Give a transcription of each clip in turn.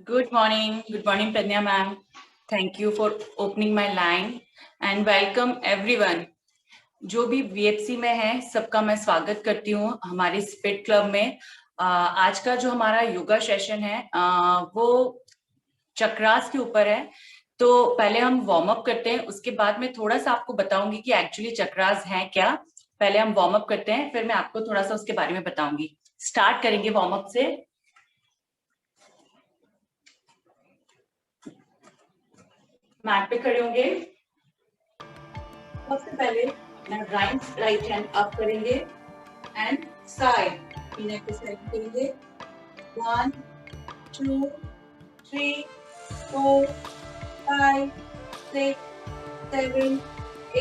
Good morning, Pradnya ma'am. Thank you for opening my line and welcome everyone. जो भी VFC में है सबका मैं स्वागत करती हूँ हमारे स्पिट क्लब में। आज का जो हमारा योगा सेशन है वो चक्रास के ऊपर है। तो पहले हम वार्म अप करते हैं, उसके बाद मैं थोड़ा सा आपको बताऊंगी कि एक्चुअली चक्रास है क्या। पहले हम वार्म अप करते हैं, फिर मैं आपको थोड़ा सा उसके बारे में बताऊंगी। स्टार्ट करेंगे वार्म अप से। मैट पे खड़े होंगे। सबसे पहले अपना राइट हैंड अप करेंगे एंड साइड सीने को साइड करेंगे। 1 2 3 4 5 6 7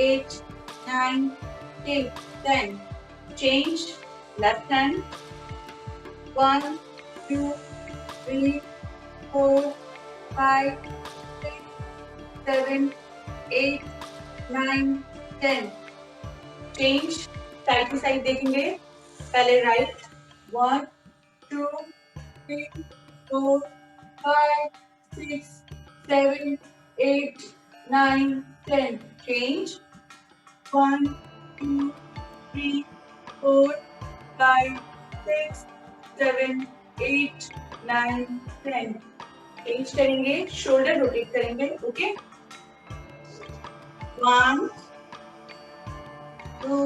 8 9 10 change left hand 1 2 3 4 5 6 7 8 9 10 change side to side देखेंगे। पहले राइट 1 2 3 4 5 6 7 8 9 10 change 1 2 3 4 5 6 7 8 9 10 चेंज करेंगे, शोल्डर रोटेट करेंगे। ओके 1 2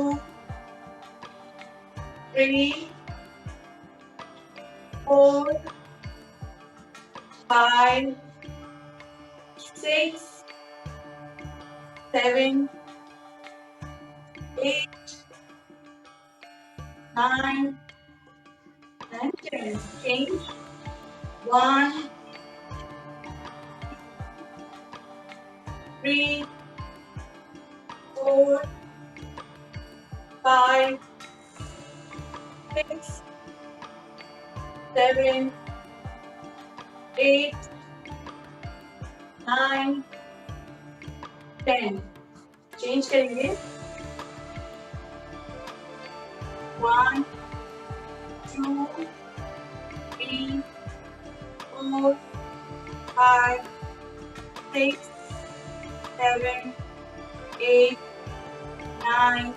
3 4 5 6 7 8 9 and 10 change 1 3 4 5 6 7 8 9 10 चेंज करेंगे। 1 2 3 4 5 6 7 8 9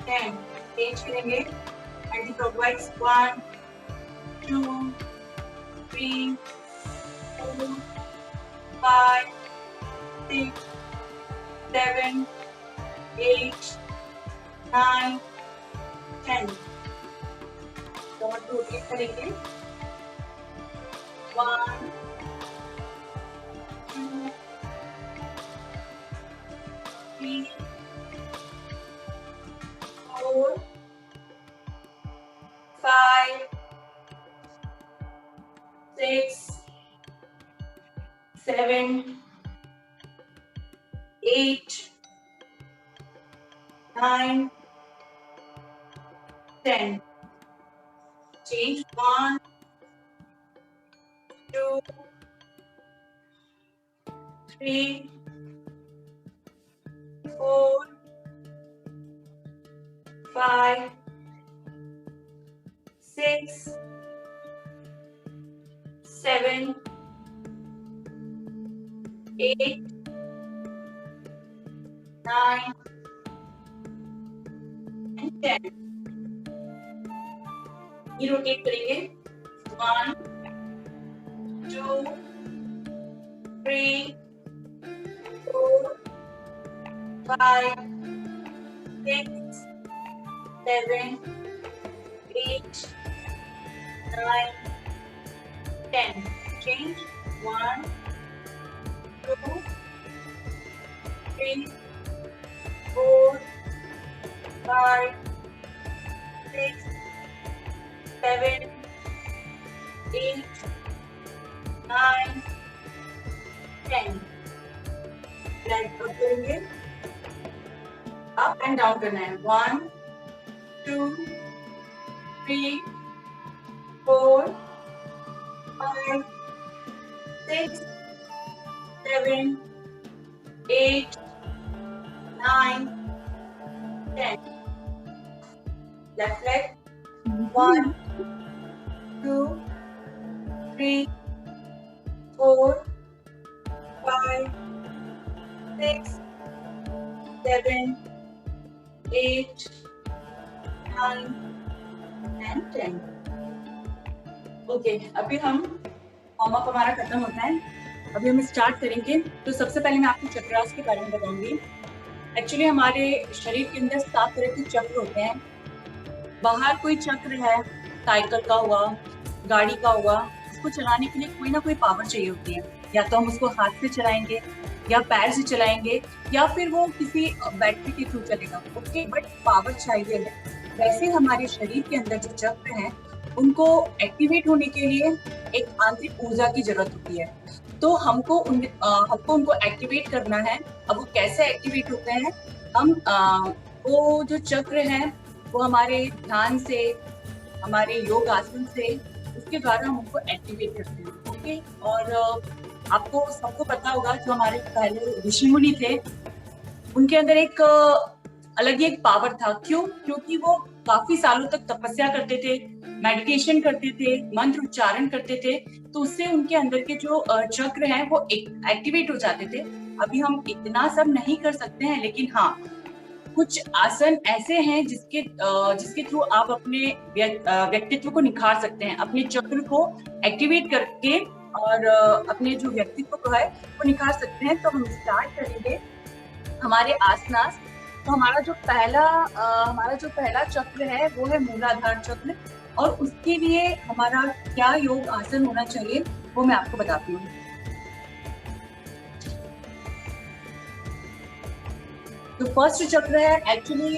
10 चेंज करेंगे। एंटी क्लॉकवाइज 1 2 3 4 5 6 7 8 9 10 रोटेट करेंगे। 1 2 3 4 5 6 7 8 9 10 change 1 2 3 4 5 6 7 8 9 and 10 ये रोटेट करेंगे। 1 2 3 4 5 6 7 8 9 10 change 1 2 3 4 5 6 7 8 9 10 लेग अप करेंगे। अप एंड डाउन करना है। 1 2 3 4 5 6 7 8 9 10 left leg 1 2 3 4, 5, 6, 7, 8, 9 and 10. ओके, अभी हम वार्म अप हमारा खत्म होता है, अभी हम स्टार्ट करेंगे। तो सबसे पहले मैं आपको चक्रास के बारे में बताऊंगी। एक्चुअली हमारे शरीर के अंदर 7 तरह के चक्र होते हैं। बाहर कोई चक्र है, साइकिल का हुआ, गाड़ी का हुआ, उसको चलाने के लिए कोई ना कोई पावर चाहिए होती है। या तो हम उसको हाथ से चलाएंगे, या पैर से चलाएंगे, या फिर वो किसी बैटरी के थ्रू चलेगा। ओके, बट पावर चाहिए है। वैसे हमारे शरीर के अंदर जो चक्र हैं, उनको एक्टिवेट होने के लिए एक आंतरिक ऊर्जा की जरूरत होती है। तो हमको उनको एक्टिवेट करना है। अब वो कैसे एक्टिवेट होते हैं? हम वो जो चक्र हैं वो हमारे ध्यान से, हमारे योग आसन से, उसके द्वारा हम उनको एक्टिवेट करते हैं। ओके, और आपको सबको पता होगा जो हमारे पहले ऋषि मुनि थे, उनके अंदर एक अलग ही एक पावर था। क्यों? क्योंकि वो काफी सालों तक तपस्या करते थे, मेडिटेशन करते थे, मंत्र उच्चारण करते थे, तो उससे उनके अंदर के जो चक्र हैं वो एक्टिवेट हो जाते थे। अभी हम इतना सब नहीं कर सकते हैं, लेकिन हाँ, कुछ आसन ऐसे हैं जिसके थ्रू आप अपने व्यक्तित्व को निखार सकते हैं, अपने चक्र को एक्टिवेट करके, और अपने जो व्यक्तित्व को है वो निखार सकते हैं। तो हम स्टार्ट करेंगे हमारे आसनास। तो हमारा जो पहला चक्र है वो है मूलाधार चक्र, और उसके लिए हमारा क्या योग आसन होना चाहिए वो मैं आपको बताती हूँ। तो फर्स्ट चक्र है, एक्चुअली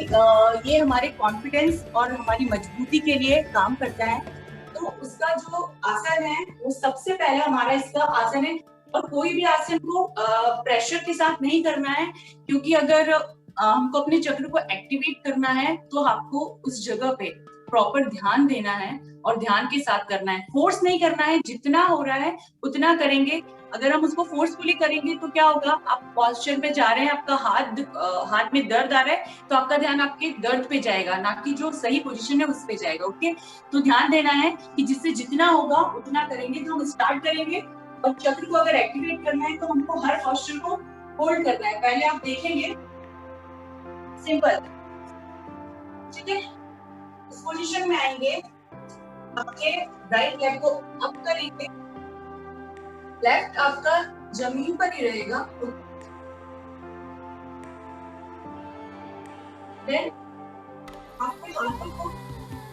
ये हमारे कॉन्फिडेंस और हमारी मजबूती के लिए काम करता है। तो उसका जो आसन है वो सबसे पहला हमारा इसका आसन है। और कोई भी आसन को प्रेशर के साथ नहीं करना है, क्योंकि अगर हमको अपने चक्र को एक्टिवेट करना है तो आपको उस जगह पे प्रॉपर ध्यान देना है और ध्यान के साथ करना है। फोर्स नहीं करना है, जितना हो रहा है उतना करेंगे। अगर हम उसको फोर्सफुली करेंगे तो क्या होगा, आप पॉस्चर पे जा रहे हैं, आपका हाथ में दर्द आ रहा है, तो आपका ध्यान आपके दर्द पे जाएगा, ना कि जो सही पोजीशन है उस पे जाएगा। ओके, तो ध्यान देना है कि जिससे जितना होगा उतना करेंगे। तो हम स्टार्ट करेंगे, और चक्र को अगर एक्टिवेट करना है तो हमको हर पॉस्चर को होल्ड करना है। पहले आप देखेंगे, सिंपल, ठीक है। इस पोजीशन में आएंगे, आपके राइट लेग को अप करेंगे, लेफ्ट आपका जमीन पर ही रहेगा। देन आपके हाथों को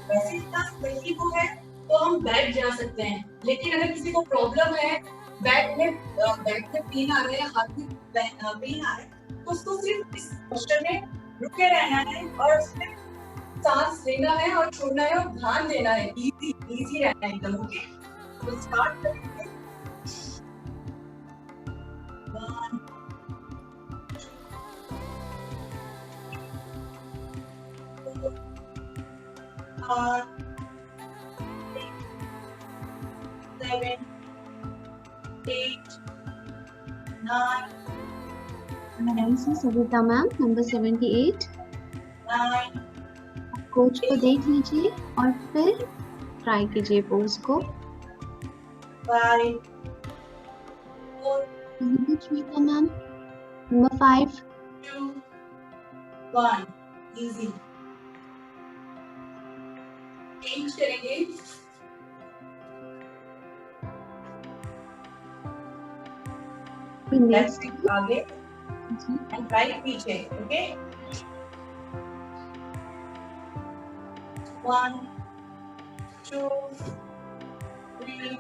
वैसे इतना सही वो है तो हम बैठ जा सकते हैं। लेकिन अगर किसी को प्रॉब्लम है, बैक में पेन आ रहा है, हाथ में पेन आ रहा है, तो उसको सिर्फ इस पोस्चर में रुके रहना है और उसमें सांस लेना है और छोड़ना है और ध्यान देना है। इजी रहना है एकदम। ओके, तो स्टार्ट करेंगे। 1, 2, 5, 6, 7, 8, 9. Savita ma'am, number 78. 9. कोच को देख लीजिए और फिर ट्राई कीजिए पोज को। 5, 4, Shweta ma'am, number 5. 2, 1. Easy. Change करेंगे। लेफ्ट आगे एंड राइट पीछे। Okay, 1, 2, 3,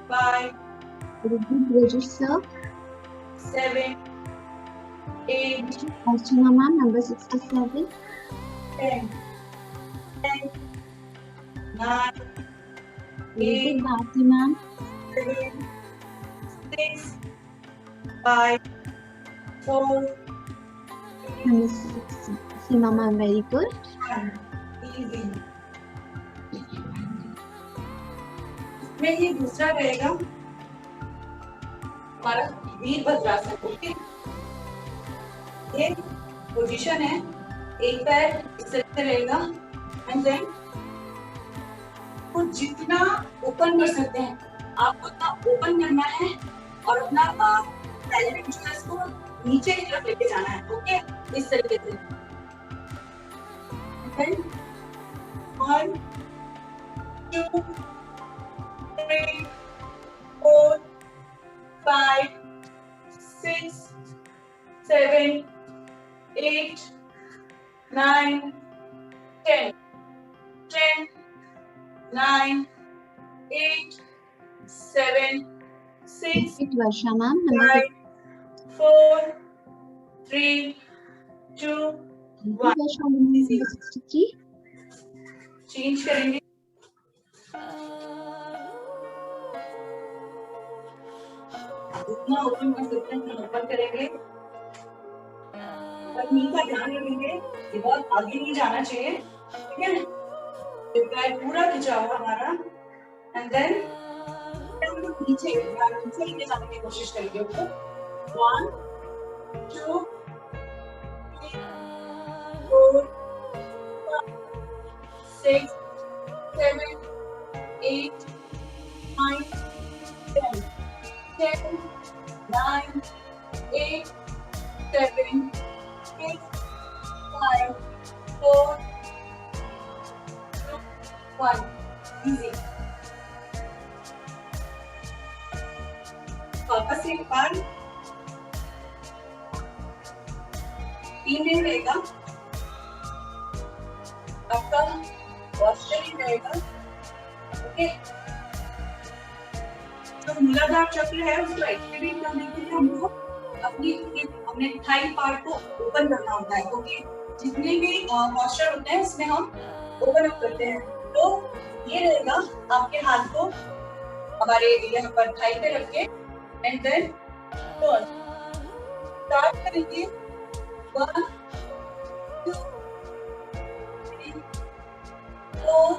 5, Register 7, 8, Archana ma'am, number 67. 10, 9, 8, Bharti ma'am, 7, 6, 5, 4, number 6. Seema ma'am, very good. 1. Easy. इसमें ये दूसरा रहेगा हमारा वीरभद्रासन। ओके, ये पोजीशन है, एक पैर इस तरह से रहेगा एंड देन को जितना ओपन कर सकते हैं आपको उतना ओपन करना है और अपना पैलेट जो है इसको नीचे की तरफ लेके जाना है। ओके, इस तरीके से। 1 2 3 4 5 6 7 8 9 10 10 9 8 7 6 वर्षा मैम 5 4 3 2 1 63 चेंज करेंगे। जितना ओपन कर सकते हैं उतना ओपन करेंगे और नी का ध्यान रखेंगे, ये बहुत आगे नहीं जाना चाहिए। ठीक है, पूरा खिंचा हुआ हमारा। एंड देन हम लोग नीचे लेके जाने की कोशिश करेंगे उसको। 1 2 3 4 5 6 7 8 9 10 10 9 8 7 6 5 4 2 1 easy। वापस एक बार 3 दिन रहेगा आपका पोस्चर ही रहेगा। ओके, जो मूलाधार चक्र है उसको एक्टिवेट करने के लिए हमको अपने थाई पार्ट को ओपन करना होता है। ओके, जितने भी पोस्चर होते हैं इसमें हम ओपन अप करते हैं। तो ये रहेगा, आपके हाथ को हमारे यहाँ पर थाई पे रख के एंड देन टर्न स्टार्ट करेंगे। 1 2 3 4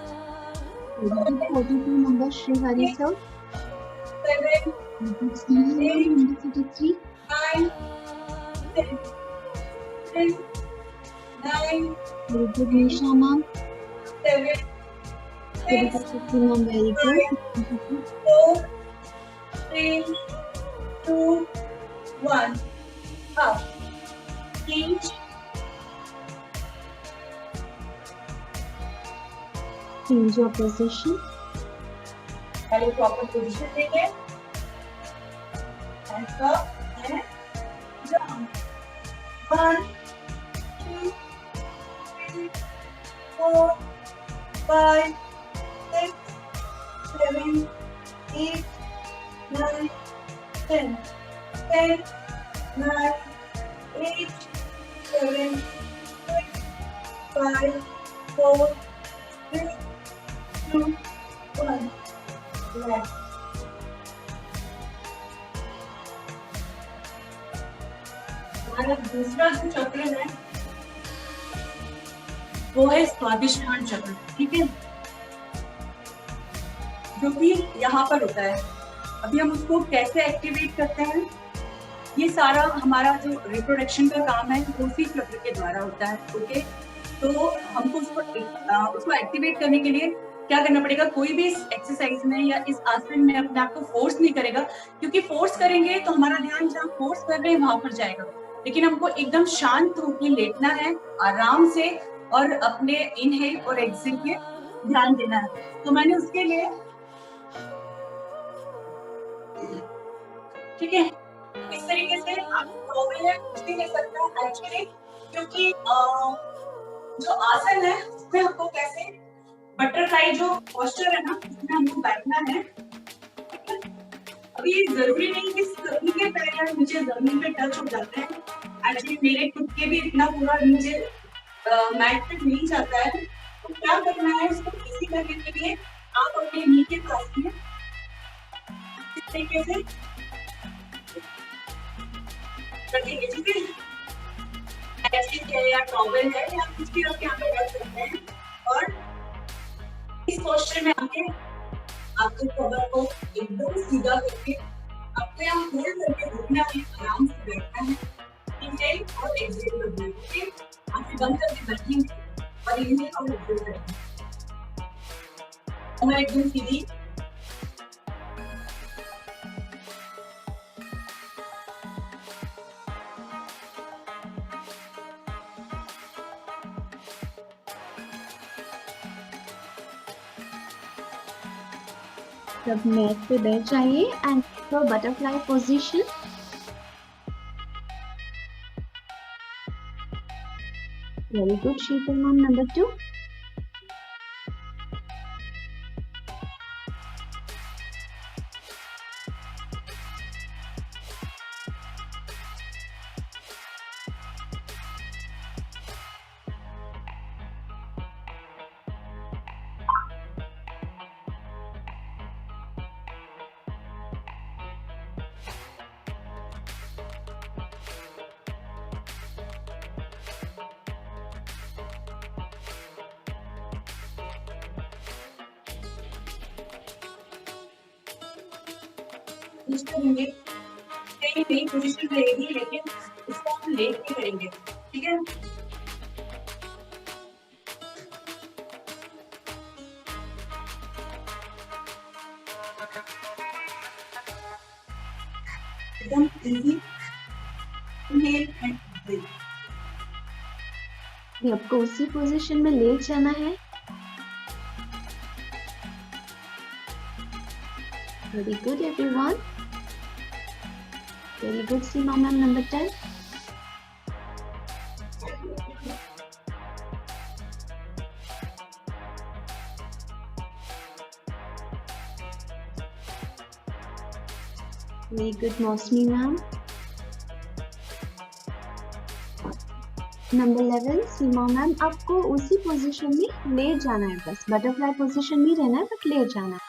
42 number Shri Hari sir 7 number 63 9 10 10 9 very good Nisha ma'am 7 very 6 good ma'am very good 4 3 2 1 up change change your position पहले प्रॉपर पोजीशन देंगे hands up and down 1 2 3 4 5 6 7 8 9 10 10 9 8 7 6 5 4 3 2 1 relax। हमारा दूसरा जो चक्र है वो है स्वादिष्ठान चक्र। ठीक है, जो कि यहाँ पर होता है। अभी हम उसको कैसे एक्टिवेट करते हैं, ये सारा हमारा जो रिप्रोडक्शन का काम है वो उसी चक्र के द्वारा होता है। ओके, तो हमको उसको एक्टिवेट करने के लिए क्या करना पड़ेगा, कोई भी इस एक्सरसाइज में या इस आसन में अपने आप को फोर्स नहीं करेगा, क्योंकि फोर्स करेंगे तो हमारा ध्यान जहाँ फोर्स कर रहे हैं वहां पर जाएगा। लेकिन हमको एकदम शांत रूप में लेटना है आराम से और अपने इनहेल और एक्सहेल पे ध्यान देना है। तो मैंने उसके लिए, ठीक है, इस तरीके से आप कुछ भी ले सकते हैं एक्चुअली, क्योंकि जो आसन है उसमें हमको कैसे बटरफ्लाई जो पोस्चर है ना उसमें हमको बैठना है। अभी जरूरी नहीं कि सभी के पैर नीचे जमीन पे टच हो जाते हैं। एक्चुअली मेरे खुद के भी इतना पूरा नीचे मैट पे नहीं जाता है। तो क्या करना है, इसको इजी करने के लिए आप अपने नी के पास में इस तरीके से रखेंगे। ठीक है, ऐसे है या टॉवेल है या कुछ भी आप यहाँ पे रख सकते हैं और इस पोस्चर में आके आपके कमर को एकदम सीधा करके आपको यहाँ होल्ड करके रुकना है, आराम से बैठना है, इनहेल और एक्सहेल करना है। ओके, आंखें बंद करके बैठेंगे और इनहेल और एक्सहेल करेंगे। कमर एकदम सीधी। सब मैट पे बैठ जाइए and for butterfly position. Very good Sheetal ma'am, number 2। करेंगे सही नहीं पोजीशन रहेगी, लेकिन इसको हम लेट के करेंगे, ठीक है। एकदम इजी। आपको उसी पोजीशन में लेट जाना है। Very good everyone, very good Seema ma'am, number 10। Very good Mausami ma'am, number 11 Seema ma'am. आपको उसी पोजीशन में लेट जाना है, बस बटरफ्लाई पोजीशन नहीं रहना है, बट लेट जाना है।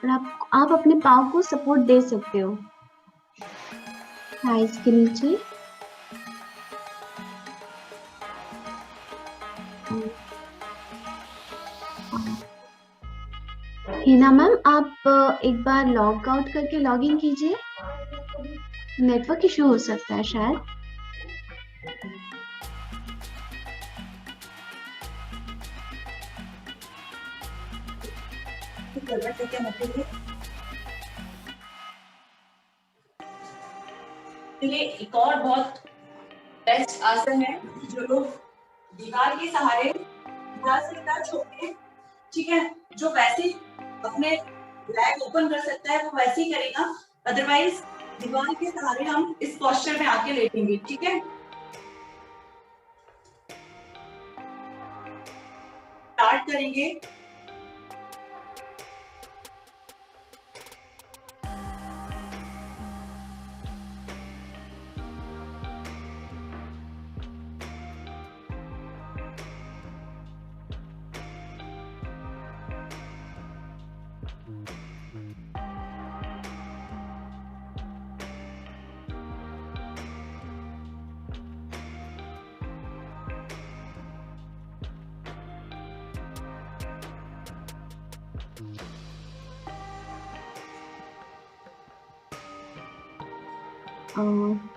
और आप अपने पाँव को सपोर्ट दे सकते हो थाइस के नीचे। हिना मैम, आप एक बार लॉग आउट करके लॉग इन कीजिए, नेटवर्क इशू हो सकता है शायद। चलिए एक और बहुत बेस्ट आसन है, जो लोग दीवार के सहारे दीवार से टच होके, ठीक है, जो वैसे अपने लेग ओपन कर सकता है वो वैसे ही करेगा, अदरवाइज दीवार के सहारे हम इस पोस्चर में आके लेटेंगे, ठीक है। स्टार्ट करेंगे।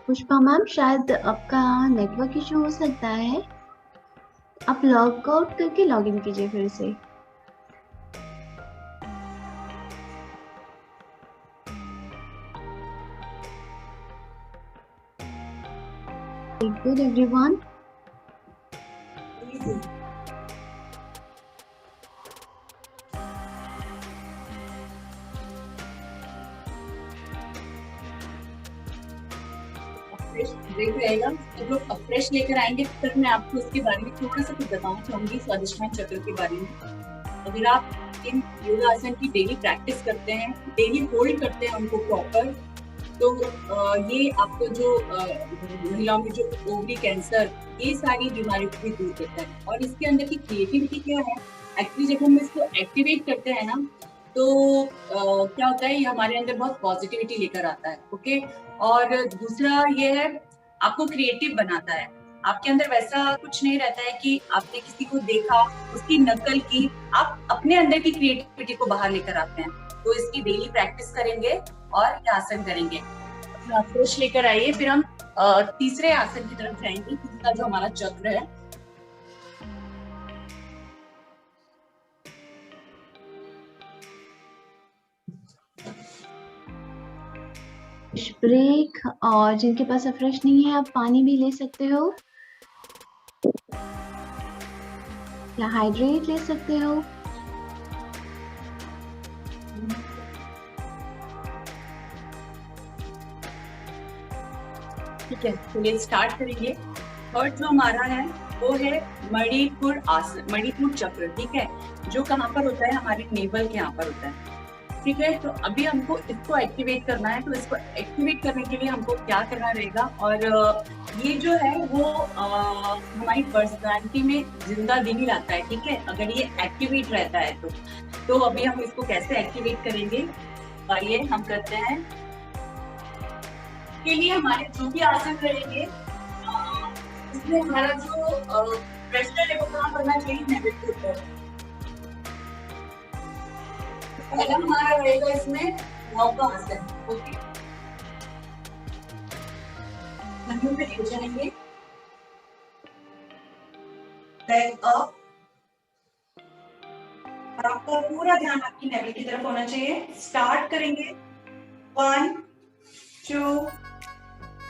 पुष्पा मैम, शायद आपका नेटवर्क इशू हो सकता है, आप लॉग आउट करके लॉग इन कीजिए फिर से। गुड एवरीवन, ब्रेक रहेगा, जब लोग फ्रेश लेकर आएंगे फिर मैं आपको उसके बारे में थोड़ा सा कुछ बताना चाहूंगी, स्वादिष्टान चक्र के बारे में। अगर आप इन योगा आसन की डेली प्रैक्टिस करते हैं, डेली होल्ड करते हैं उनको प्रॉपर, तो ये आपको जो महिलाओं में जो ओवरी कैंसर, ये सारी बीमारियों को भी दूर करता है। और इसके अंदर की क्रिएटिविटी क्या है, एक्चुअली जब हम इसको एक्टिवेट करते हैं ना, तो क्या होता है, ये हमारे अंदर बहुत पॉजिटिविटी लेकर आता है, ओके। और दूसरा ये है, आपको क्रिएटिव बनाता है। आपके अंदर वैसा कुछ नहीं रहता है कि आपने किसी को देखा, उसकी नकल की, आप अपने अंदर की क्रिएटिविटी को बाहर लेकर आते हैं। तो इसकी डेली प्रैक्टिस करेंगे और ये आसन करेंगे। फ्रेश लेकर आइए, फिर हम तीसरे आसन की तरफ जाएंगे, तीसरा जो हमारा चक्र है। ब्रेक, और जिनके पास फ्रेश नहीं है आप पानी भी ले सकते हो या हाइड्रेट ले सकते हो। ठीक है, चलिए स्टार्ट करेंगे। थर्ड जो हमारा है वो है मणिपुर आसन, मणिपुर चक्र। ठीक है, जो कहाँ पर होता है, हमारे नेवल के यहाँ पर होता है। ठीक है, तो अभी हमको इसको एक्टिवेट करना है। तो इसको एक्टिवेट करने के लिए हमको क्या करना रहेगा, और ये जो है वो हमारी पर्सनालिटी में जिंदा दिली लाता है। ठीक है, अगर ये एक्टिवेट रहता है तो अभी हम इसको कैसे एक्टिवेट करेंगे, आइए हम करते हैं। के लिए हमारे जो भी आसन रहेंगे इसमें हमारा जो प्रेशर है वो कहाँ करना चाहिए, नेवल के ऊपर। पहला हमारा रहेगा इसमें नौका आसन। ओके, कंधों पे लेट जाएंगे, बैक अप, और आपका पूरा ध्यान आपकी नेवल की तरफ होना चाहिए। स्टार्ट करेंगे, 1 2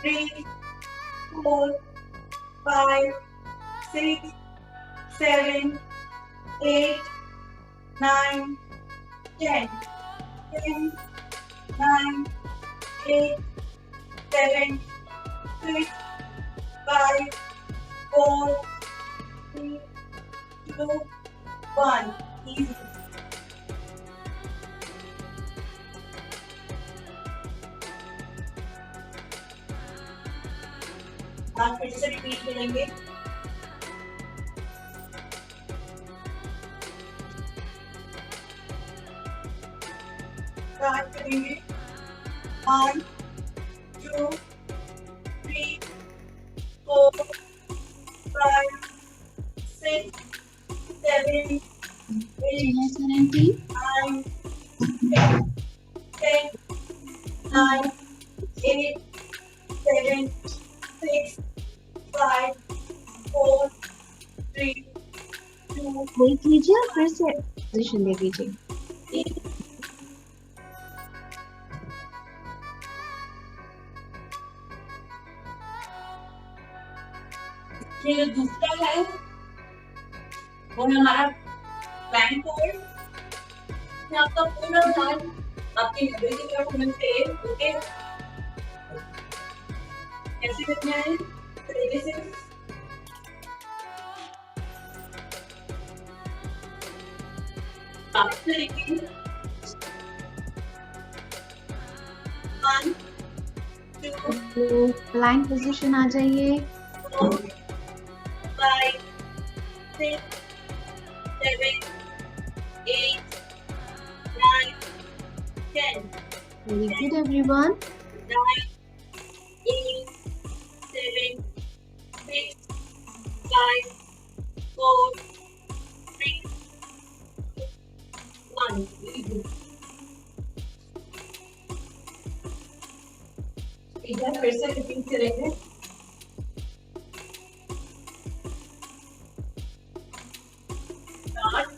3 4 5 6 7 8 9 10 10 9 8 7 6 5 4 3 2 1। Easy. आप फिर से रिपीट करेंगे। स्टार्ट करेंगे, 1 2 3 4 5 6 7 8 9 10 10 9 8 7 6 5 4 3 2 ब्रेक लीजिए और फिर से पोजीशन ले लीजिए। ये जो दूसरा है वो है हमारा प्लैंक होल्ड। आपका पूरा ध्यान आपकी नेवल की तरफ होना चाहिए। ओके, कैसे करना है, तरीके से स्टार्ट करेंगे, 1 2 प्लैंक पोजीशन आ जाइए। 4 5 6 7 8 9 10 Very good everyone. 9 8 7 6 5 4 3 1। इधर फिर से रिपीट करेंगे। स्टार्ट,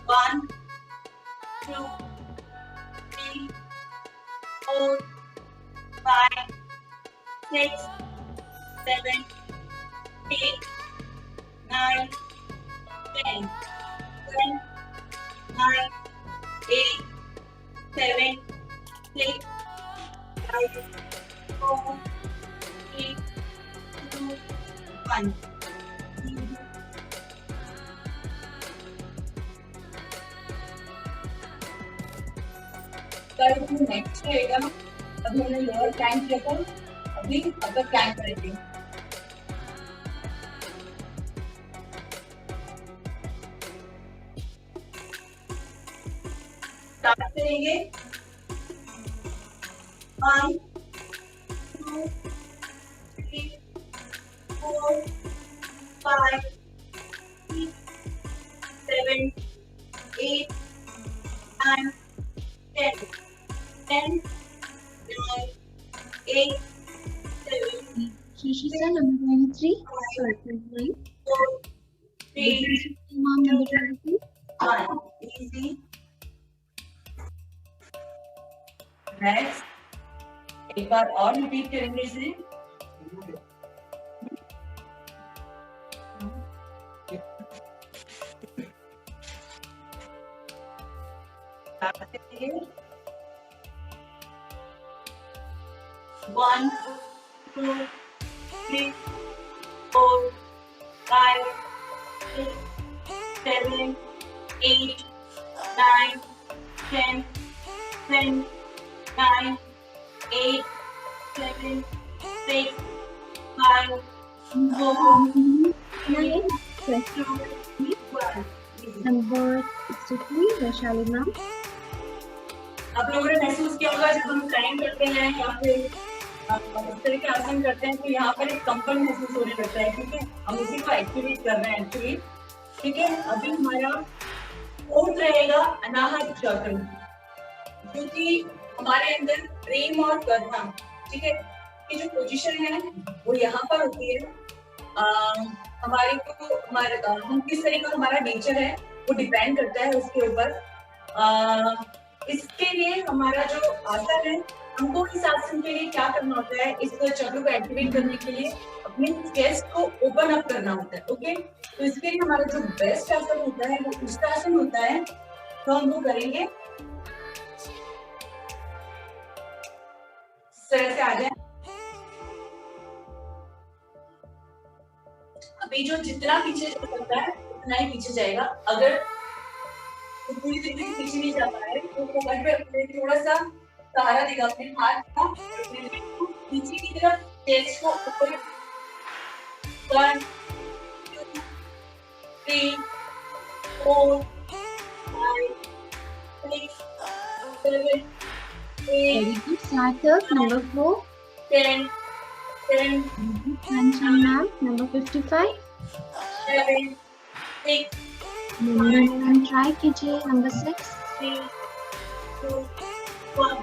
1 2 3 4 5 6 7 8 9 10 10 9 8 7 6 5 4 3 2 1। नेक्स्ट रहेगा, अभी हमने लोअर प्लैंक किया था, अभी अपर प्लैंक करेंगे। स्टार्ट करेंगे, 1 2 3 4 5 6 7 8 9 10 10 9 8 7 Shishita number 23. 4 3 Mom number 23. 1। Easy. Next एक बार और रिपीट करेंगे इसे। One, 2, 3, 4, 5, 6, 7, 8, 9, 10, 10, 9, 8, 7, 6, 5, 4, 3, 2, 1. Number 63, Vaishali ma'am. आप लोगों ने महसूस किया होगा जब हम क्लाइंब करते हैं या फिर इस तरह के आसन करते हैं तो यहाँ पर एक कंपन महसूस होने लगता है। ठीक है, हम उसी को एक्टिवेट कर रहे हैं एक्चुअली। ठीक है, अभी हमारा फोर्थ रहेगा अनाहत चक्र, जो कि हमारे अंदर प्रेम और करुणा, ठीक है, की जो पोजीशन है वो यहाँ पर होती है। हमारे को हम किस तरह का हमारा नेचर है वो डिपेंड करता है उसके ऊपर। इसके लिए हमारा जो आसन है, हमको इस आसन के लिए क्या करना होता है, इस चक्र को एक्टिवेट करने के लिए अपने चेस्ट को ओपन अप करना होता है। ओके, तो इसके लिए हमारा जो बेस्ट आसन होता है वो उष्टासन होता है, तो हम वो करेंगे। इस तरह से आ जाए। अभी जो जितना पीछे जा सकता है उतना ही पीछे जाएगा। अगर तो पूरी तरीके से पीछे नहीं जा पा रहे तो कमर पे अपने थोड़ा सा सहारा देगा अपने हाथ का, अपने लेग को पीछे की तरफ, चेस्ट को ऊपर। 1, 2, 3, 4, 5, 6, 7, 8, सार्थक number 4, 10, 10, Kanchan ma'am number 55, 7, 6, try कीजिए number 6, 3, 2, 1.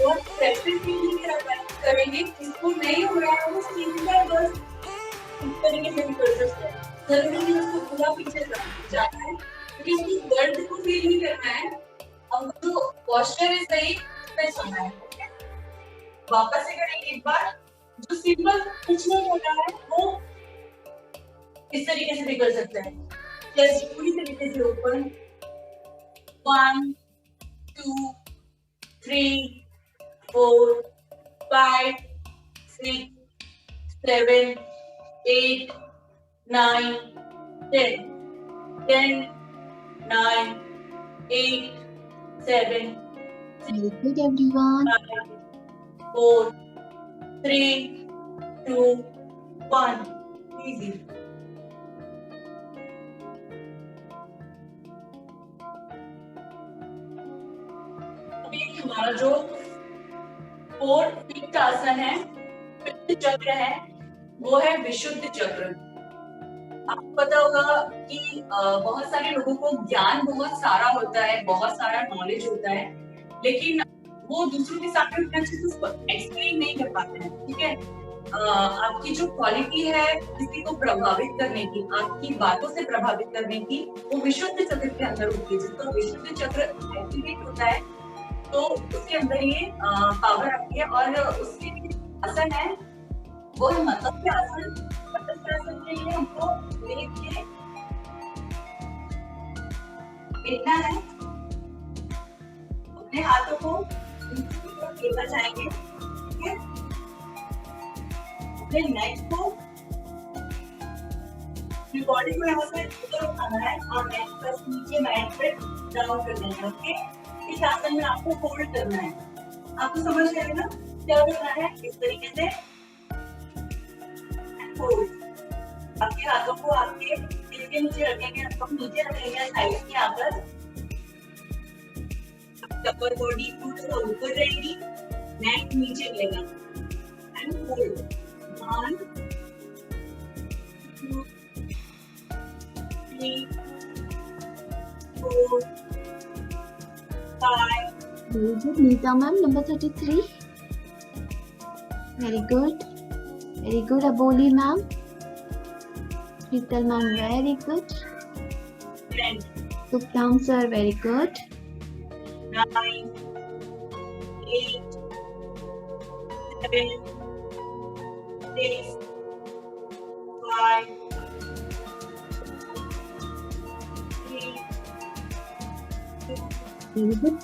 और प्रैक्टिस भी करेंगे, जिसको नहीं हो रहा है वो सीखना बस इस तरीके से कर सकते हैं। जरूरी नहीं उसको पूरा पीछे जाना है, क्योंकि उसको दर्द को फील नहीं करना है। अब जो पोस्चर है सही पे जाना है। वापस से करेंगे एक बार। जो सिंपल कुछ नहीं होता है वो इस तरीके से भी कर सकते हैं। चेस्ट पूरी तरीके से open. 1, 2, 3, 4, 5, 6, 7, 8, 9, 10, 10, 9, 8, 7, very good everyone, 5, 4, 3, 2, 1. Easy. हमारा जो फोर्थ आसन है, फिफ्थ चक्र है, वो है विशुद्ध चक्र। आपको पता होगा कि बहुत सारे लोगों को ज्ञान बहुत सारा होता है, बहुत सारा नॉलेज होता है, लेकिन वो दूसरों के सामने उतना अच्छे से एक्सप्लेन नहीं कर पाते हैं। ठीक है, आपकी जो क्वालिटी है किसी को प्रभावित करने की, आपकी बातों से प्रभावित करने की, वो विशुद्ध चक्र के अंदर होती है। जिसका विशुद्ध चक्र एक्टिवेट होता है तो उसके अंदर ये पावर आती है। और उसके आसन है वो है मत्स्य आसन। मत्स्य आसन के लिए हमको लेट के लेटना है, अपने हाथों को लेना चाहेंगे। ठीक है, अपने नेक को, बॉडी को यहाँ से ऊपर उठाना है और नेक पर नीचे मैट पे डाउन कर देना है। ओके, इस आसन में आपको फोल्ड करना है। आपको समझ गया ना क्या करना है? इस तरीके से फोल्ड। आपके हाथों को आपके इसके नीचे रखेंगे, हम नीचे रखेंगे साइड में आकर। अपर बॉडी थोड़ा सा ऊपर रहेगी, नेक नीचे रहेगा and fold. 1, 2, 3, 4, 5. very good. Neeta ma'am number 33, very good, very good. Aboli ma'am, Sheetal ma'am very good, 10. Supram sir very good, 9, 8, 7, 6, 5, 3, 2, Very good.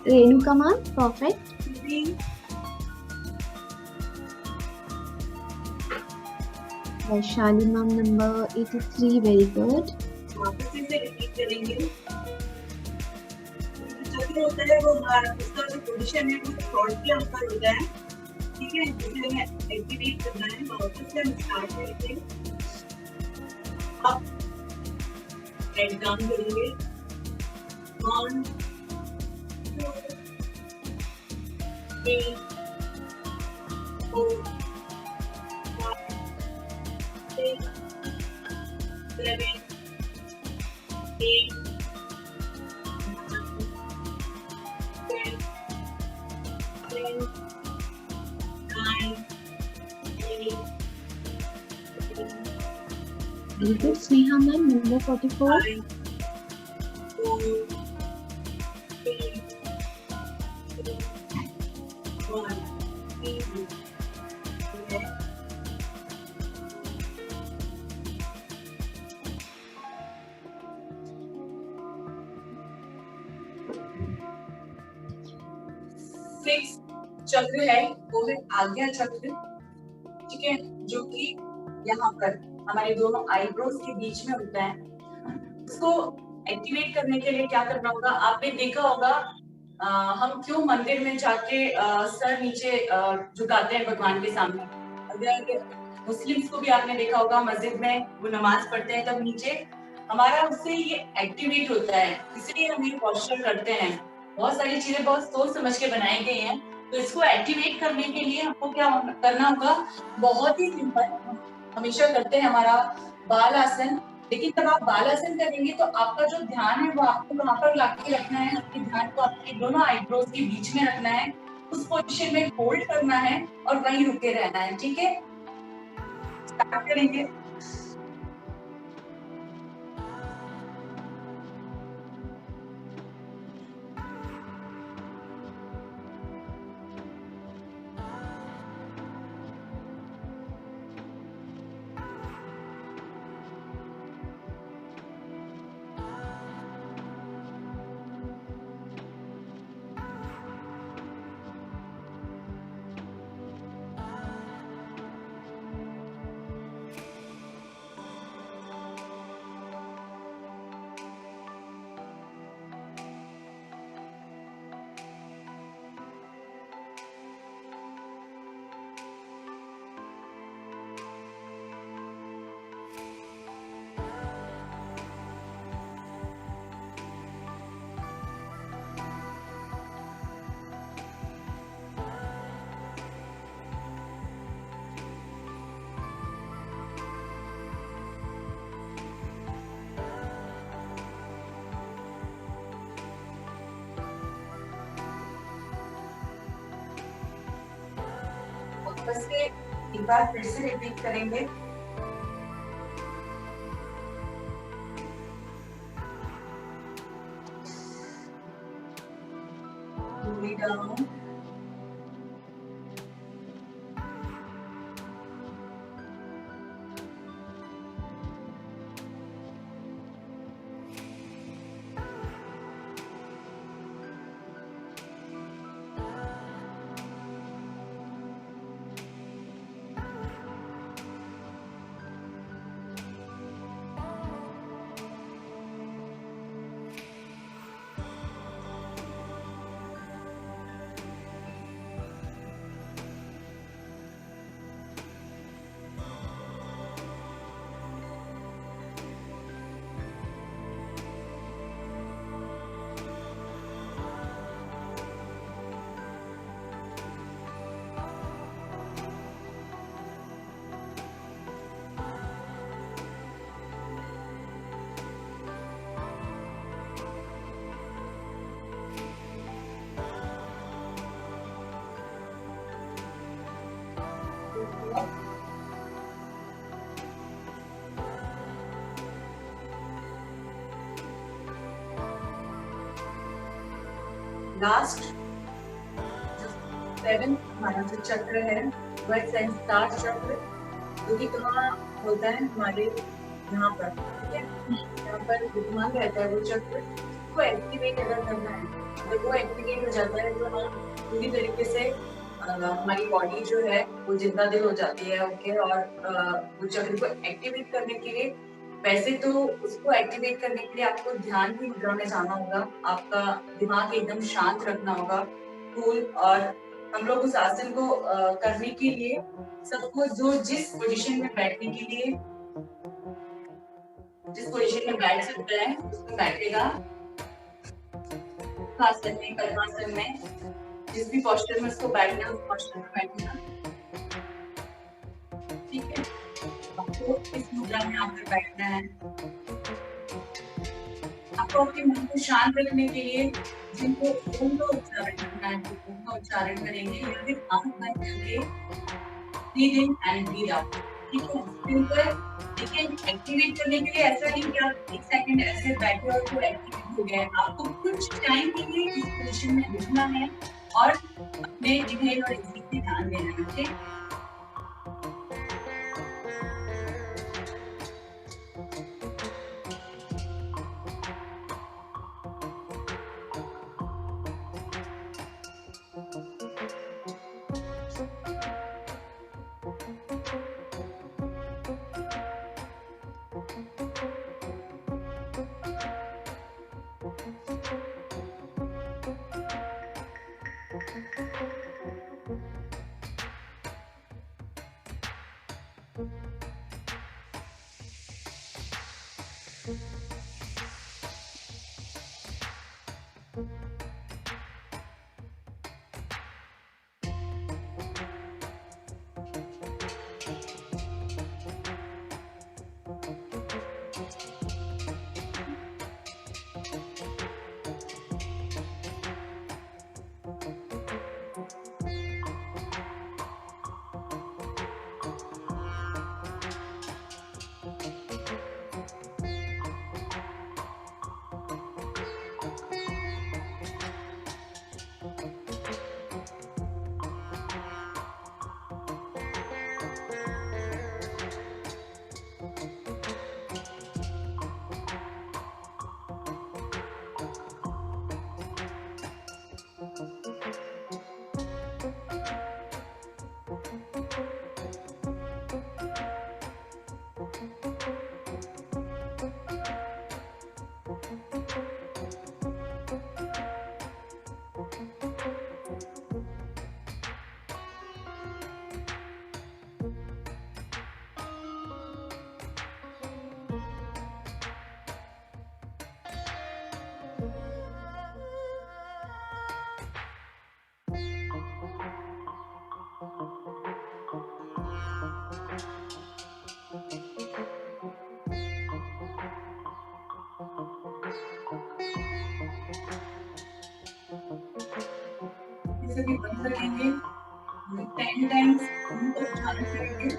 Renuka ma'am, perfect. 3. Vaishali ma'am, number 83, very good. वापस से repeat करेंगे। चक्र होता है वो हमारा उसका जो पोजीशन है वो थर्ड के ऊपर होता है, ठीक है, जिसे हमें एक्टिवेट करना है। वापस से हम स्टार्ट करेंगे। अब हेड डाउन करेंगे। 1, 2, 3, 4, 5, 6, 7, 8, 9, 10, 9, 8, Very good. Sneha ma'am, number 44. 5, 4, 3, 2, 1. Easy. Okay. Six चक्र है वो है आज्ञा चक्र, ठीक है, जो कि यहाँ पर हमारे दोनों आईब्रोज के बीच में होता है। उसको एक्टिवेट करने के लिए क्या करना होगा, आपने देखा होगा हम क्यों मंदिर में जाके सर नीचे झुकाते हैं भगवान के सामने। अगर मुस्लिम्स को भी आपने देखा होगा मस्जिद में वो नमाज पढ़ते हैं तब नीचे हमारा उससे ये एक्टिवेट होता है, इसलिए हम ये पोस्चर करते हैं। बहुत सारी चीजें बहुत सोच समझ के बनाई गई हैं, तो इसको एक्टिवेट करने के लिए हमको क्या करना होगा, बहुत ही सिंपल हमेशा करते हैं हमारा बाल आसन। लेकिन जब आप बाल आसन करेंगे तो आपका जो ध्यान है वो आपको कहाँ पर लाके रखना है, आपके ध्यान को आपके दोनों आईब्रोज के बीच में रखना है, उस पोजीशन में होल्ड करना है और वहीं रुके रहना है, ठीक है। स्टार्ट करेंगे। वापस से एक बार फिर से रिपीट करेंगे। डाउन, लास्ट 7 हमारा जो चक्र है वह सहस्त्रार चक्र, जो कि कहाँ होता है, हमारे यहाँ पर, ठीक है, यहाँ पर विद्यमान रहता है वो चक्र। वो एक्टिवेट अगर करना है, अगर वो एक्टिवेट हो जाता है तो हम पूरी तरीके से हमारी बॉडी जो है वो जिंदा दिल हो जाती है। ओके, और वो चक्र को एक्टिवेट करने के लिए, वैसे तो उसको एक्टिवेट करने के लिए आपको ध्यान की मुद्रा में जाना होगा, आपका दिमाग एकदम शांत रखना होगा, कूल। और हम लोग उस आसन को करने के लिए सबको जो जिस पोजीशन में बैठने के लिए, जिस पोजीशन में बैठ सकता है उसमें बैठेगा। खास करके पद्मासन में जिस भी पोस्चर में उसको बैठना है उस पोस्चर में बैठेगा, ठीक है। आपको इस मुद्रा में आकर बैठना है। आपको अपने मन को शांत रखने के लिए जिनको ओम का उच्चारण करना है तो ओम का उच्चारण करेंगे, या फिर आंख बंद करके breathe in and breathe out, ठीक है। सिंपल। लेकिन एक्टिवेट करने के लिए ऐसा नहीं कि आप 1 सेकंड ऐसे बैठे और वो एक्टिवेट हो गया है। आपको कुछ टाइम के लिए इस पोजीशन में रुकना है और अपने इनहेल और एक्सहेल पे ध्यान देना है, ओके। इसे भी बंद करेंगे, 10 टाइम्स उनको उच्चारण करेंगे।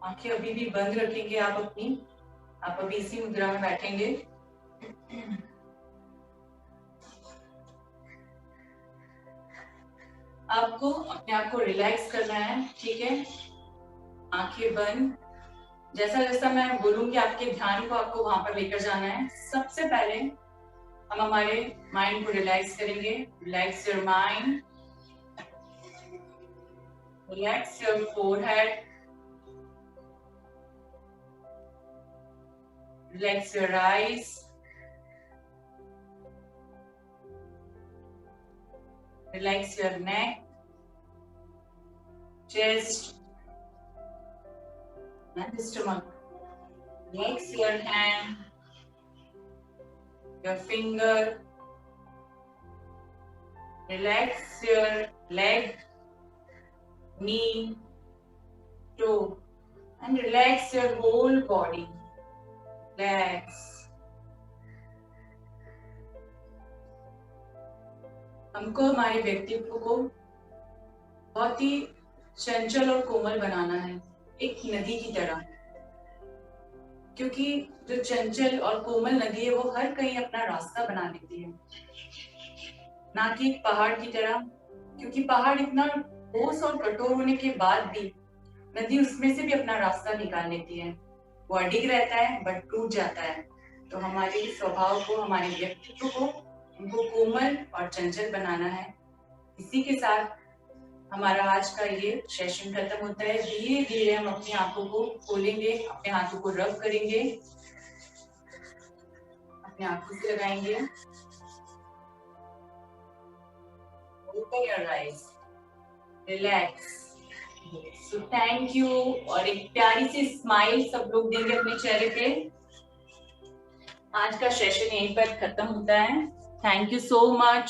आंखें अभी भी बंद रखेंगे आप अपनी, आप अभी इसी मुद्रा में बैठेंगे। आपको अपने आप को रिलैक्स करना है, ठीक है? आंखें बंद। जैसा जैसा मैं बोलूंगी आपके ध्यान को आपको वहां पर लेकर जाना है। सबसे पहले हम हमारे माइंड को रिलैक्स करेंगे। Relax your mind, relax your forehead, relax your eyes, relax your neck, chest and stomach. Relax your hand, your finger, relax your leg, knee, toe, and relax your whole body. Relax. हमको हमारे व्यक्तित्व को बहुत ही चंचल और कोमल बनाना है, एक नदी की तरह। क्योंकि जो चंचल और कोमल नदी है वो हर कहीं अपना रास्ता बना लेती है, ना कि पहाड़ की तरह। क्योंकि पहाड़ इतना ठोस और कठोर होने के बाद भी नदी उसमें से भी अपना रास्ता निकाल लेती है। वो अडिग रहता है बट टूट जाता है। तो हमारे स्वभाव को, हमारे व्यक्तित्व को उनको कोमल और चंचल बनाना है। इसी के साथ हमारा आज का ये सेशन खत्म होता है। धीरे धीरे हम अपनी आंखों को खोलेंगे, अपने हाथों को रब करेंगे, अपने आंखों से लगाएंगे। Open your eyes, relax. So thank you। और एक प्यारी सी स्माइल सब लोग देंगे अपने चेहरे पे। आज का सेशन यहीं पर खत्म होता है। Thank you so much.